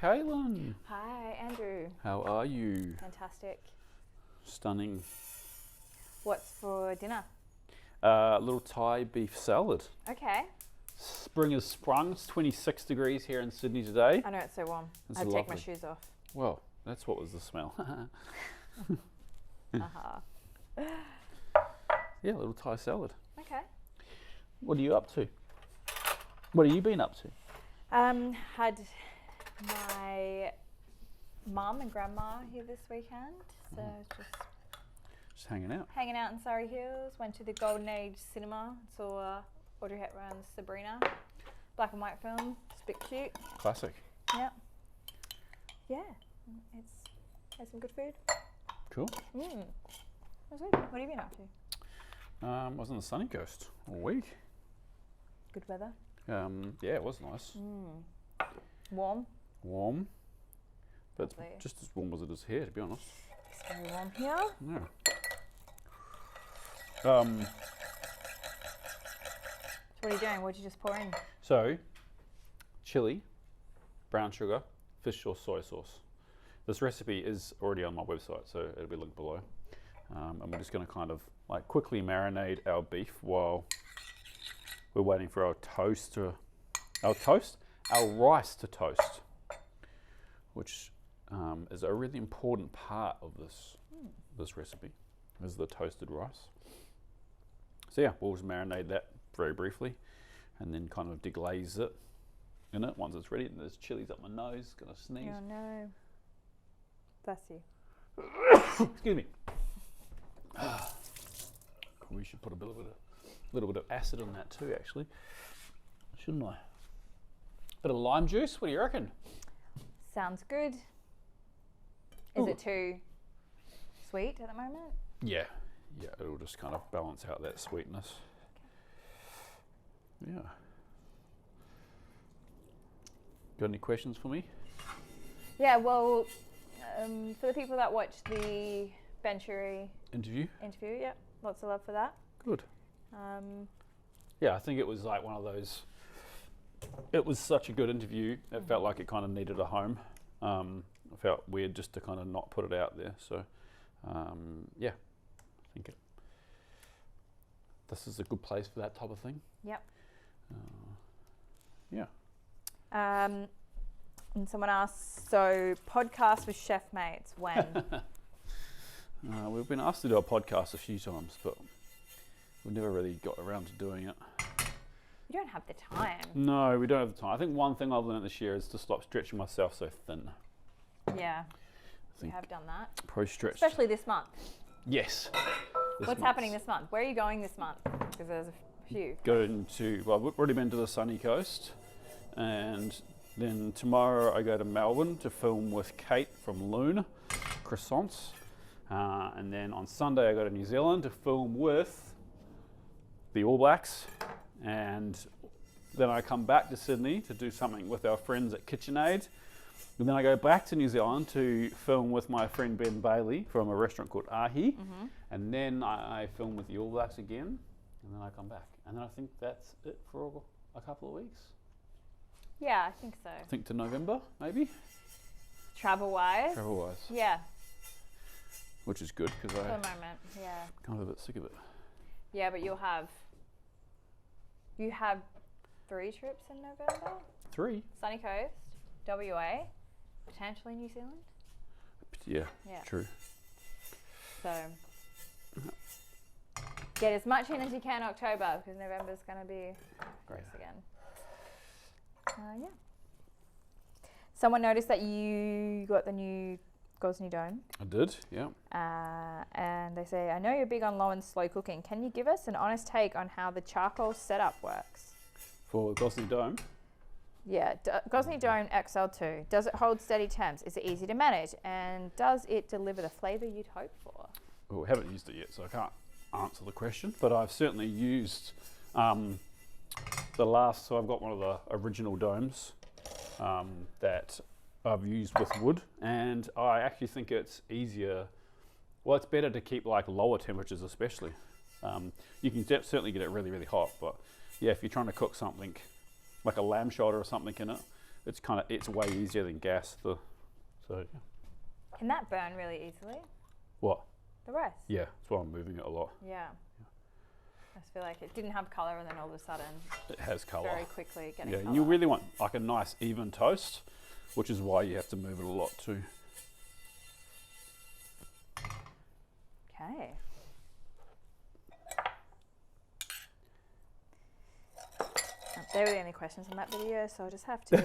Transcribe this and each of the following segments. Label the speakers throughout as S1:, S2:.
S1: Caitlin.
S2: Hi, Andrew.
S1: How are you?
S2: Fantastic.
S1: Stunning.
S2: What's for dinner?
S1: A little Thai beef salad.
S2: Okay.
S1: Spring has sprung. It's 26 degrees here in Sydney today.
S2: I know it's so warm.
S1: It's
S2: I'd take my
S1: lovely.
S2: shoes off.
S1: Well, that's what was the smell. Yeah, a little Thai salad.
S2: Okay.
S1: What are you up to? What have you been up to?
S2: Had my mum and grandma here this weekend, so
S1: Just hanging out.
S2: hanging out in Surrey Hills. Went to the Golden Age Cinema. Saw Audrey Hepburn's Sabrina, black and white film. It's a bit cute.
S1: Classic.
S2: Yep. Yeah, had some good food.
S1: Cool.
S2: That was good. What have you been up to?
S1: I was on the sunny coast all week.
S2: Good weather.
S1: Yeah, it was nice.
S2: Warm.
S1: Warm. But
S2: Lovely.
S1: it's just as warm as it is here, to be honest.
S2: It's very warm here.
S1: Yeah.
S2: So what are you doing? What did you just pour in?
S1: So, chili, brown sugar, fish or soy sauce. This recipe is already on my website, so it'll be linked below. And we're just going to kind of like quickly marinate our beef while we're waiting for our rice to toast, which is a really important part of this recipe, is the toasted rice. So yeah, we'll just marinate that very briefly and then kind of deglaze it in it once it's ready. And there's chilies up my nose, gonna sneeze.
S2: Oh no. Bless you.
S1: Excuse me. We should put a little bit of acid in that too, actually. Shouldn't I? Bit of lime juice, what do you reckon?
S2: Sounds good. Is it too sweet at the moment?
S1: Yeah, it'll just kind of balance out that sweetness. Yeah. Got any questions for me?
S2: Yeah, well, for the people that watched the Ben Shuri
S1: Interview?
S2: interview, lots of love for that.
S1: Good. Yeah, I think it was like one of those, it was such a good interview, it felt like it kind of needed a home. It felt weird just to kind of not put it out there, so yeah, I think this is a good place for that type of thing.
S2: Yep.
S1: Yeah.
S2: And someone asked, so podcast with chef mates, when?
S1: We've been asked to do a podcast a few times, but we've never really got around to doing it.
S2: You don't have the time.
S1: No, we don't have the time. I think one thing I've learned this year is to stop stretching myself so thin.
S2: Yeah,
S1: I think
S2: you have done that.
S1: Probably stretched.
S2: Especially this month.
S1: Yes.
S2: What's happening this month? Where are you going this month? Because there's a few.
S1: Well, we've already been to the sunny coast, and then tomorrow I go to Melbourne to film with Kate from Loon, Croissants. And then on Sunday I go to New Zealand to film with the All Blacks, and then I come back to Sydney to do something with our friends at KitchenAid, and then I go back to New Zealand to film with my friend Ben Bailey from a restaurant called Ahi, and then I film with the All Blacks again, and then I come back, and then I think that's it for a couple of weeks.
S2: Yeah, I think so.
S1: I think to November, maybe?
S2: Travel-wise?
S1: Travel-wise.
S2: Yeah.
S1: Which is good, because
S2: For the moment, yeah.
S1: kind of a bit sick of it.
S2: Yeah, but you have 3 trips in November?
S1: 3?
S2: Sunny Coast, WA, potentially New Zealand.
S1: Yeah,
S2: Yeah.
S1: true.
S2: So get as much in as you can October, because November's going to be gross again. Yeah. Someone noticed that you got the new Gosney Dome.
S1: I did, yeah.
S2: And they say, I know you're big on low and slow cooking. Can you give us an honest take on how the charcoal setup works?
S1: For Gosney Dome?
S2: Yeah, Gosney Dome XL2. Does it hold steady temps? Is it easy to manage? And does it deliver the flavour you'd hope for?
S1: Well, we haven't used it yet, so I can't answer the question, but I've certainly used so I've got one of the original domes that I've used with wood, and I actually think it's easier. Well, it's better to keep like lower temperatures, especially. You can certainly get it really, really hot, but yeah, if you're trying to cook something like a lamb shoulder or something in it, it's way easier than gas. So yeah.
S2: Can that burn really easily?
S1: What?
S2: The rice?
S1: Yeah, that's why I'm moving it a lot.
S2: Yeah. I just feel like it didn't have colour and then all of a sudden
S1: It has colour.
S2: very quickly getting
S1: Yeah,
S2: colour.
S1: you really want like a nice even toast, which is why you have to move it a lot too.
S2: Okay. They were the only questions on that video, so I'll just have to.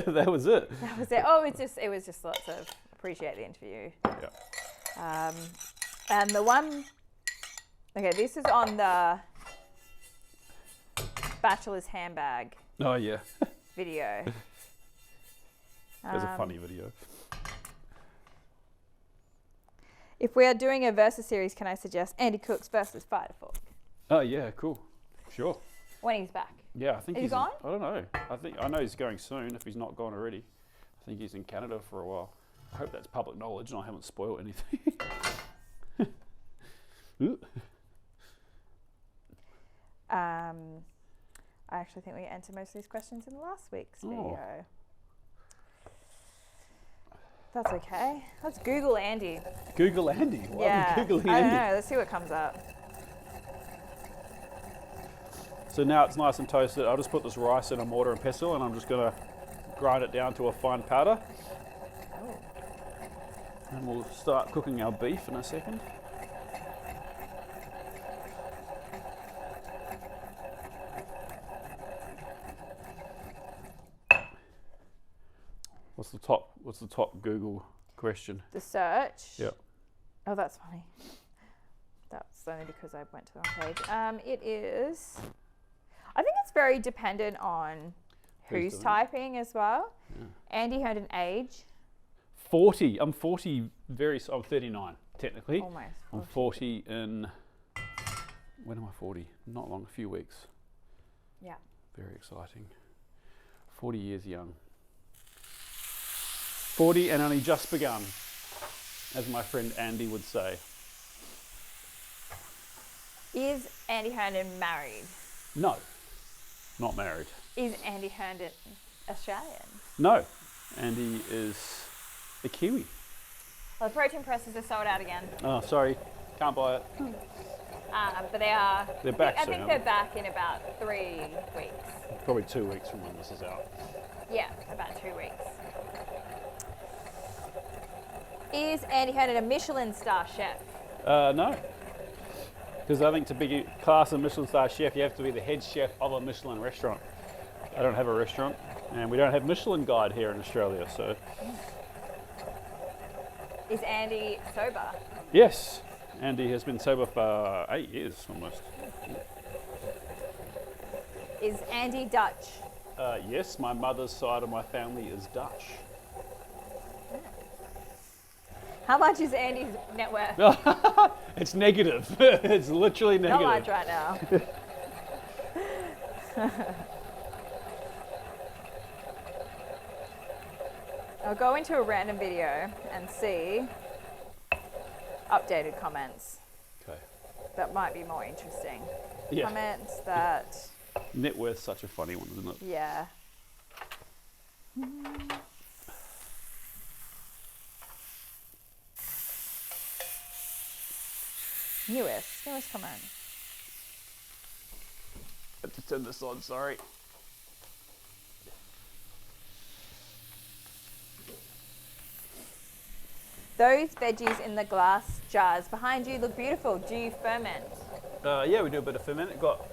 S1: That was it.
S2: That was it. Oh, it was just lots of appreciate the interview.
S1: Yeah.
S2: And the one. Okay, this is on the Bachelor's handbag
S1: Oh yeah.
S2: video.
S1: That's a funny video.
S2: If we are doing a versus series, can I suggest Andy Cooks versus Fighter Fork
S1: Oh yeah, cool. Sure.
S2: when he's back?
S1: Yeah, I think
S2: Is he
S1: he's
S2: gone?
S1: I don't know. I know he's going soon. If he's not gone already, I think he's in Canada for a while. I hope that's public knowledge and I haven't spoiled anything.
S2: I actually think we answered most of these questions in last week's video. That's okay. Let's Google Andy.
S1: Google Andy. Why are we Googling
S2: I don't
S1: Andy?
S2: know. Let's see what comes up.
S1: So now it's nice and toasted. I'll just put this rice in a mortar and pestle and I'm just going to grind it down to a fine powder.
S2: Oh.
S1: And we'll start cooking our beef in a second. What's the top Google question?
S2: The search.
S1: Yep.
S2: Oh, that's funny. That's only because I went to the wrong page. It is. I think it's very dependent on who's
S1: doing it.
S2: typing as well. Yeah. Andy had an age.
S1: 40. I'm 40. I'm 39 technically.
S2: Almost.
S1: I'm 40 in. When am I 40? Not long. A few weeks.
S2: Yeah.
S1: Very exciting. 40 years young. 40 and only just begun, as my friend Andy would say.
S2: Is Andy Herndon married?
S1: No, not married.
S2: Is Andy Herndon Australian?
S1: No, Andy is a Kiwi.
S2: Well, the protein presses are sold out again.
S1: Oh, sorry, can't buy it.
S2: But they are.
S1: They're back
S2: I
S1: soon,
S2: think
S1: aren't
S2: they're back in about 3 weeks.
S1: Probably 2 weeks from when this is out.
S2: Yeah, about 2 weeks. Is Andy Herndon a Michelin star chef?
S1: No, because I think to be class a Michelin star chef, you have to be the head chef of a Michelin restaurant. I don't have a restaurant, and we don't have Michelin Guide here in Australia, so.
S2: Is Andy sober?
S1: Yes, Andy has been sober for 8 years almost.
S2: Is Andy Dutch?
S1: Yes, my mother's side of my family is Dutch.
S2: How much is Andy's net worth?
S1: It's negative. It's literally negative.
S2: Not much right now. I'll go into a random video and see updated comments.
S1: Okay.
S2: That might be more interesting.
S1: Yeah.
S2: Comments that,
S1: Net worth's such a funny one, isn't it?
S2: yeah. Newest comment.
S1: I have to turn this on, sorry.
S2: Those veggies in the glass jars behind you look beautiful. Do you ferment?
S1: Yeah, we do a bit of ferment. We've got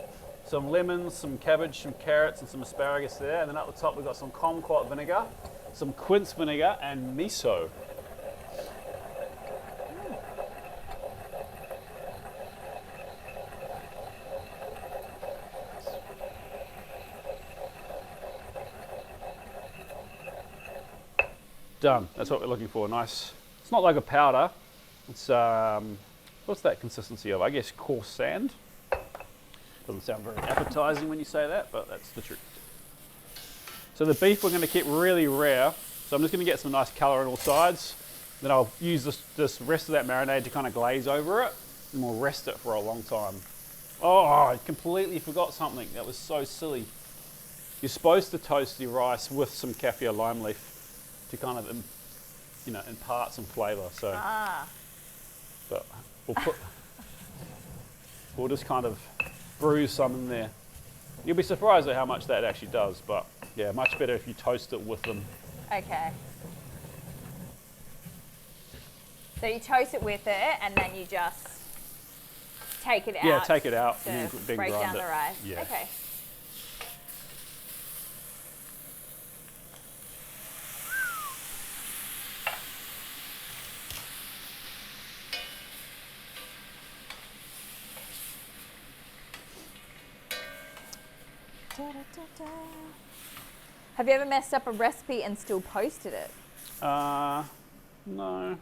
S1: some lemons, some cabbage, some carrots, and some asparagus there. And then up the top, we've got some kumquat vinegar, some quince vinegar, and miso. Done. That's what we're looking for. Nice. It's not like a powder. It's what's that consistency of? I guess coarse sand. Doesn't sound very appetizing when you say that, but that's the truth. So the beef we're going to keep really rare. So I'm just going to get some nice colour on all sides. Then I'll use this rest of that marinade to kind of glaze over it, and we'll rest it for a long time. Oh, I completely forgot something. That was so silly. you're supposed to toast your rice with some kaffir lime leaf to kind of, impart some flavour. So, but we'll just kind of bruise some in there. You'll be surprised at how much that actually does, but yeah, much better if you toast it with them.
S2: Okay. So you toast it with it, and then you just take it out.
S1: Yeah, take it out
S2: to
S1: and then
S2: break
S1: grind
S2: down
S1: it.
S2: the rice.
S1: Yeah.
S2: Okay. Have you ever messed up a recipe and still posted it?
S1: No, not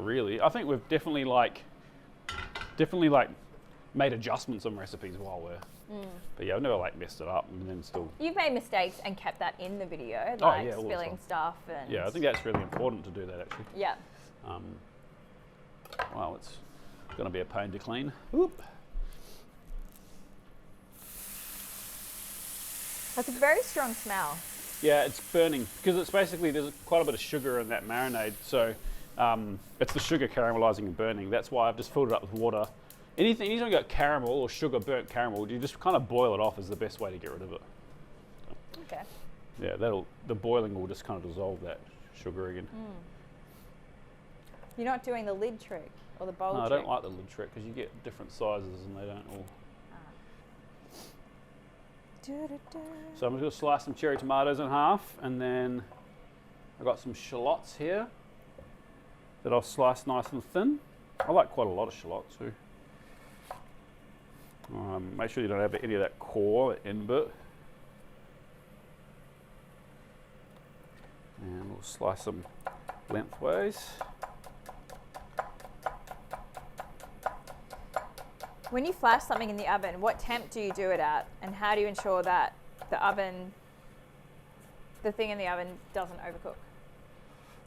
S1: really. I think we've definitely made adjustments on recipes while we're. But yeah, I've never messed it up and then still.
S2: You've made mistakes and kept that in the video,
S1: Oh,
S2: like
S1: yeah, all the
S2: spilling
S1: time.
S2: stuff and.
S1: Yeah, I think that's really important to do that actually.
S2: Yeah.
S1: Wow, it's going to be a pain to clean. Whoop.
S2: That's a very strong smell.
S1: Yeah, it's burning because it's basically there's quite a bit of sugar in that marinade, so it's the sugar caramelizing and burning. That's why I've just filled it up with water. Anything you got caramel or sugar burnt caramel, you just kind of boil it off is the best way to get rid of it.
S2: Okay.
S1: Yeah, the boiling will just kind of dissolve that sugar again.
S2: You're not doing the lid trick or the bowl
S1: No, I
S2: trick?
S1: don't like the lid trick because you get different sizes and they don't all. So I'm just going to slice some cherry tomatoes in half, and then I've got some shallots here that I'll slice nice and thin. I like quite a lot of shallots too. Make sure you don't have any of that core end bit. And we'll slice them lengthways.
S2: When you flash something in the oven, what temp do you do it at? And how do you ensure that the thing in the oven doesn't overcook?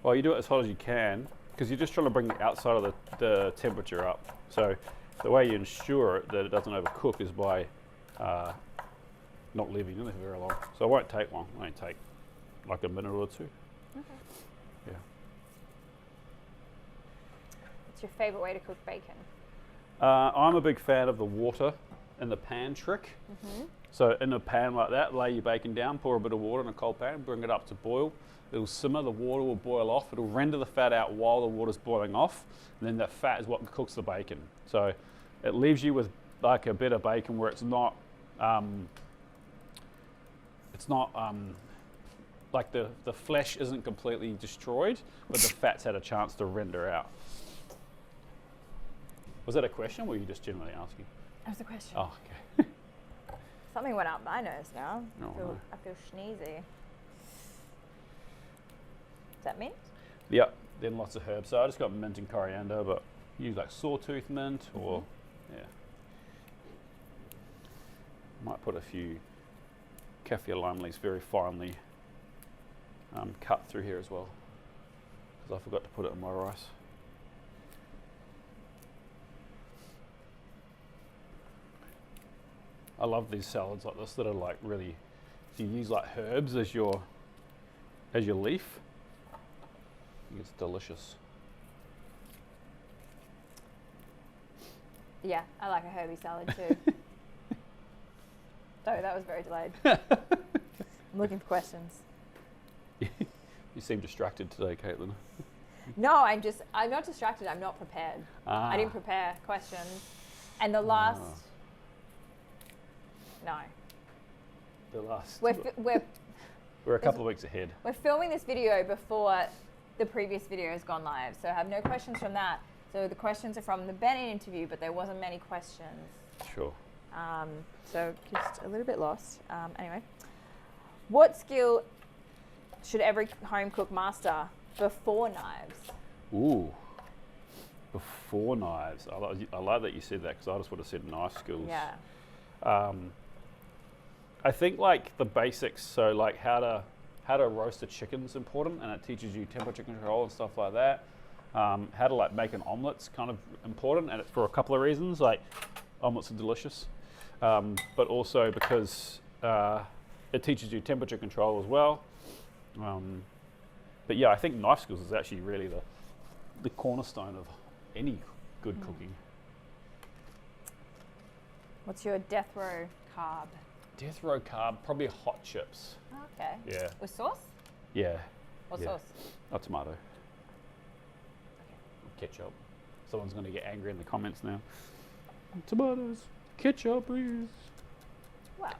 S1: Well, you do it as hot as you can because you're just trying to bring the outside of the temperature up. So the way you ensure that it doesn't overcook is by not leaving it in there for very long. So it won't take long. It won't take like a minute or two.
S2: Okay.
S1: Yeah.
S2: What's your favourite way to cook bacon?
S1: I'm a big fan of the water in the pan trick. So in a pan like that, lay your bacon down, pour a bit of water in a cold pan, bring it up to boil. It'll simmer, the water will boil off. It'll render the fat out while the water's boiling off. And then that fat is what cooks the bacon. So it leaves you with like a better bacon where it's not like the flesh isn't completely destroyed, but the fat's had a chance to render out. Was that a question or were you just generally asking?
S2: That was a question.
S1: Oh, okay.
S2: Something went up my nose now.
S1: Oh, no.
S2: I feel sneezy. Is that mint?
S1: Yep, then lots of herbs. So I just got mint and coriander, but use like sawtooth mint or, yeah. Might put a few kaffir lime leaves very finely cut through here as well, because I forgot to put it in my rice. I love these salads like this that are like really, if you use like herbs as your leaf, I think it's delicious.
S2: Yeah, I like a herby salad too. Oh, that was very delayed. I'm looking for questions.
S1: You seem distracted today, Caitlin.
S2: No, I'm not distracted. I'm not prepared.
S1: Ah.
S2: I didn't prepare questions. And the last, no.
S1: The last.
S2: We're
S1: a couple of weeks ahead.
S2: We're filming this video before the previous video has gone live, so I have no questions from that. So the questions are from the Bennett interview, but there wasn't many questions.
S1: Sure.
S2: So just a little bit lost. Anyway, what skill should every home cook master before knives?
S1: Ooh. Before knives. I like that you said that because I just would have said knife skills.
S2: Yeah.
S1: I think like the basics, so like how to roast a chicken is important, and it teaches you temperature control and stuff like that. How to like make an omelet's kind of important, and it's for a couple of reasons. Like omelets are delicious, but also because it teaches you temperature control as well. But yeah, I think knife skills is actually really the cornerstone of any good cooking.
S2: What's your death row carb?
S1: Death row carb, probably hot chips.
S2: Oh, okay.
S1: Yeah.
S2: With sauce?
S1: Yeah.
S2: What
S1: Yeah.
S2: sauce?
S1: Not tomato.
S2: Okay.
S1: Ketchup. Someone's going to get angry in the comments now. Tomatoes. Ketchup, please.
S2: Well,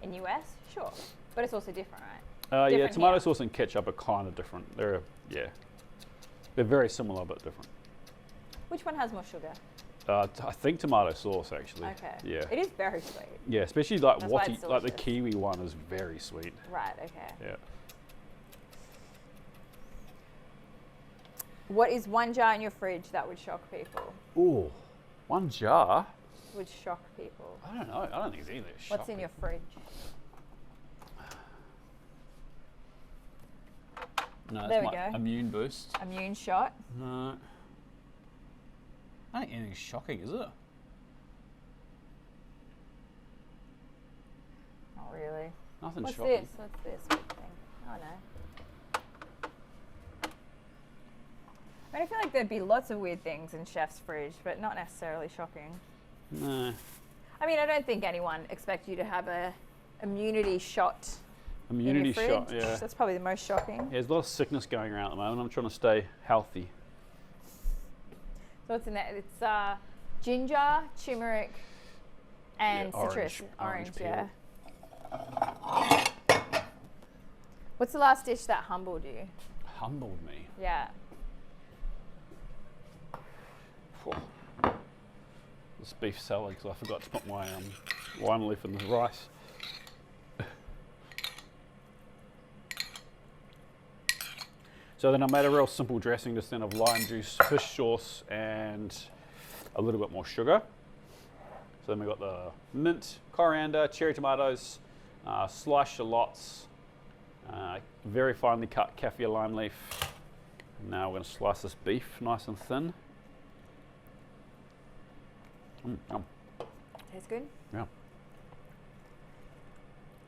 S2: in US, sure. But it's also different, right?
S1: Yeah,
S2: Different
S1: tomato
S2: here.
S1: sauce and ketchup are kind of different. They're very similar but different.
S2: Which one has more sugar?
S1: I think tomato sauce actually.
S2: Okay.
S1: Yeah.
S2: It is very sweet.
S1: Yeah, especially like
S2: That's why
S1: watty,
S2: it's
S1: like the
S2: delicious.
S1: kiwi one is very sweet.
S2: Right, okay.
S1: Yeah.
S2: What is one jar in your fridge that would shock people?
S1: Ooh, one jar.
S2: Would shock people.
S1: I don't know. I don't think it's either.
S2: What's in your fridge?
S1: No,
S2: There
S1: that's
S2: we
S1: my
S2: go.
S1: immune boost.
S2: Immune shot.
S1: No. I don't think anything's shocking, is it?
S2: Not really.
S1: Nothing
S2: What's
S1: shocking.
S2: this? What's this weird thing? Oh no. I mean, I feel like there'd be lots of weird things in chef's fridge, but not necessarily shocking.
S1: No.
S2: I mean, I don't think anyone expects you to have a immunity shot
S1: Immunity
S2: in your
S1: shot,
S2: fridge.
S1: yeah.
S2: That's probably the most shocking.
S1: Yeah, there's a lot of sickness going around at the moment. I'm trying to stay healthy.
S2: So what's in there? It's ginger, turmeric, and
S1: Yeah,
S2: citrus.
S1: orange
S2: Yeah.
S1: peel.
S2: What's the last dish that humbled you?
S1: Humbled me.
S2: Yeah.
S1: Phew. This beef salad, because I forgot to put my lime leaf in the rice. So then I made a real simple dressing just then of lime juice, fish sauce, and a little bit more sugar. So then we got the mint, coriander, cherry tomatoes, sliced shallots, very finely cut kaffir lime leaf. And now we're going to slice this beef nice and thin. Yum.
S2: Tastes good.
S1: Yeah.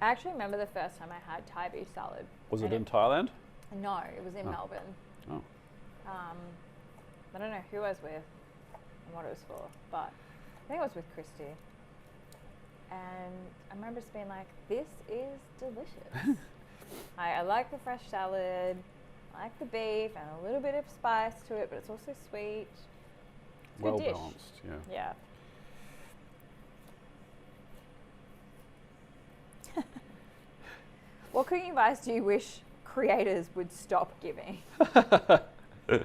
S2: I actually remember the first time I had Thai beef salad.
S1: Was it
S2: And
S1: in Thailand?
S2: No, it was in
S1: Oh.
S2: Melbourne.
S1: Oh.
S2: I don't know who I was with and what it was for, but I think I was with Christy. And I remember just being like, this is delicious. I like the fresh salad, I like the beef, and a little bit of spice to it, but it's also sweet. It's a good
S1: Well
S2: dish.
S1: balanced, yeah.
S2: Yeah. What cooking advice do you wish creators would stop giving? That's kind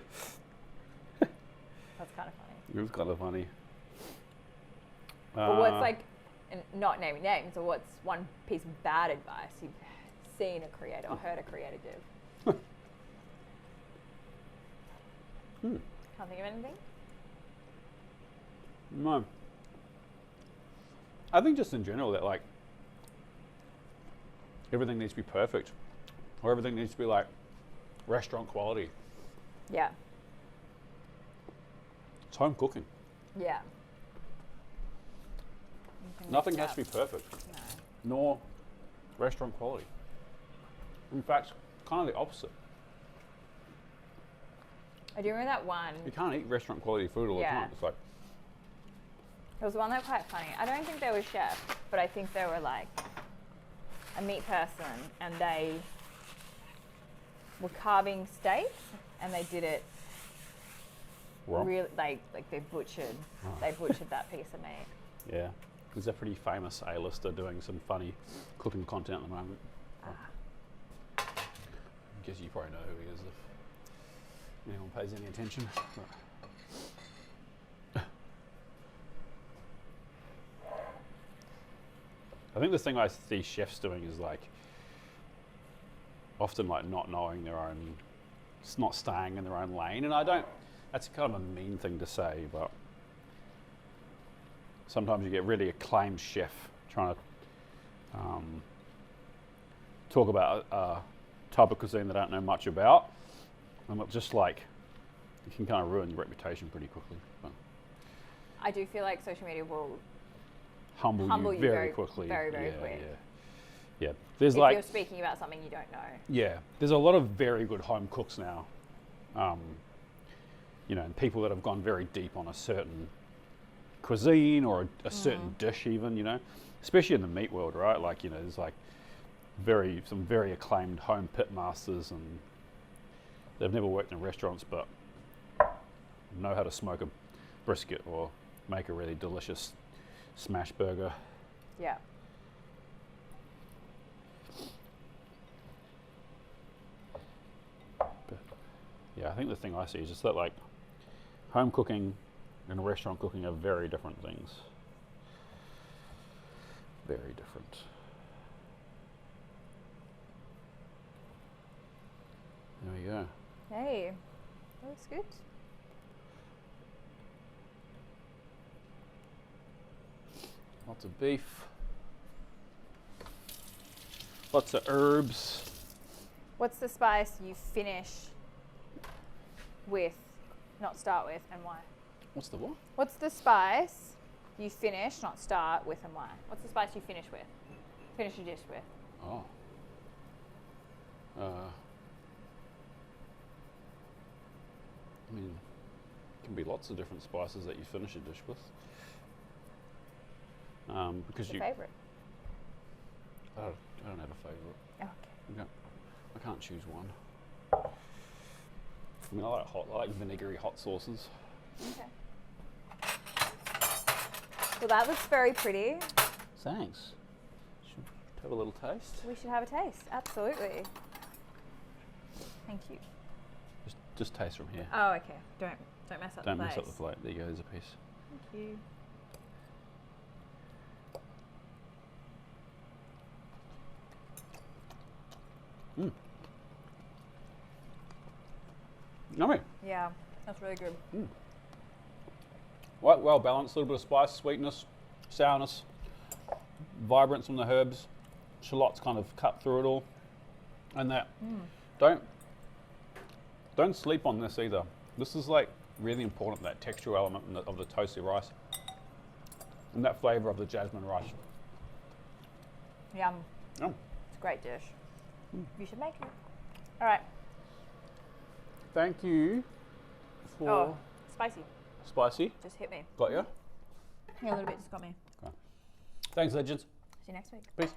S2: of funny.
S1: It was kind of funny.
S2: But what's like, and not naming names, or what's one piece of bad advice you've seen a creator or heard a creator give? Can't think of anything?
S1: No. I think just in general that like everything needs to be perfect, or everything needs to be like restaurant quality.
S2: Yeah.
S1: It's home cooking.
S2: Yeah.
S1: Nothing has to be perfect,
S2: No.
S1: nor restaurant quality. In fact, kind of the opposite.
S2: I do remember that one.
S1: You can't eat restaurant quality food all the
S2: Yeah.
S1: time. It's like,
S2: There was one that was quite funny. I don't think they were chefs, but I think they were like a meat person, and they were carving steaks, and they did it
S1: wrong.
S2: really like they butchered that piece of meat.
S1: Yeah. There's a pretty famous A-lister doing some funny cooking content at the moment. I guess you probably know who he is if anyone pays any attention. I think the thing I see chefs doing is like often like not knowing their own, not staying in their own lane, and I don't. That's kind of a mean thing to say, but sometimes you get really acclaimed chef trying to talk about a type of cuisine they don't know much about, and it just like it can kind of ruin your reputation pretty quickly. But
S2: I do feel like social media will
S1: humble you very quickly.
S2: Very, very
S1: yeah,
S2: quick.
S1: Yeah. There's
S2: If
S1: like
S2: you're speaking about something you don't know.
S1: yeah, there's a lot of very good home cooks now. You know, and people that have gone very deep on a certain cuisine or a certain dish, even, you know, especially in the meat world, right? Like, you know, there's like some very acclaimed home pit masters, and they've never worked in restaurants, but know how to smoke a brisket or make a really delicious smash burger.
S2: Yeah.
S1: But yeah, I think the thing I see is just that like home cooking and restaurant cooking are very different things. Very different. There we go.
S2: Hey, that looks good.
S1: Lots of beef. Lots of herbs.
S2: What's the spice you finish with, not start with, and why?
S1: What's the what?
S2: What's the spice you finish, not start with, and why? What's the spice you finish with? Finish your dish with?
S1: Oh. I mean, it can be lots of different spices that you finish a dish with. Because
S2: What's your favourite?
S1: I don't have a favourite.
S2: Oh, okay.
S1: I can't choose one. I mean, I like vinegary hot sauces.
S2: Okay. Well, that looks very pretty.
S1: Thanks. Should have a little taste.
S2: We should have a taste. Absolutely. Thank you.
S1: Just taste from here.
S2: Oh, okay. Don't mess up
S1: Don't
S2: the
S1: mess
S2: place.
S1: up the plate. There you go. There's a piece.
S2: Thank you.
S1: Mm. Yummy.
S2: Yeah, that's really good.
S1: Mm. Well balanced. A little bit of spice, sweetness, sourness, vibrance from the herbs. Shallots kind of cut through it all, and that. Don't sleep on this either. This is like really important, that textural element of the toasty rice and that flavour of the jasmine rice.
S2: Yum.
S1: Yum.
S2: It's a great dish. You should make it. All right.
S1: Thank you for
S2: Oh, spicy.
S1: spicy.
S2: Just hit me.
S1: Got you.
S2: Yeah, a little bit just got me.
S1: Okay. Thanks, legends.
S2: See you next week.
S1: Peace.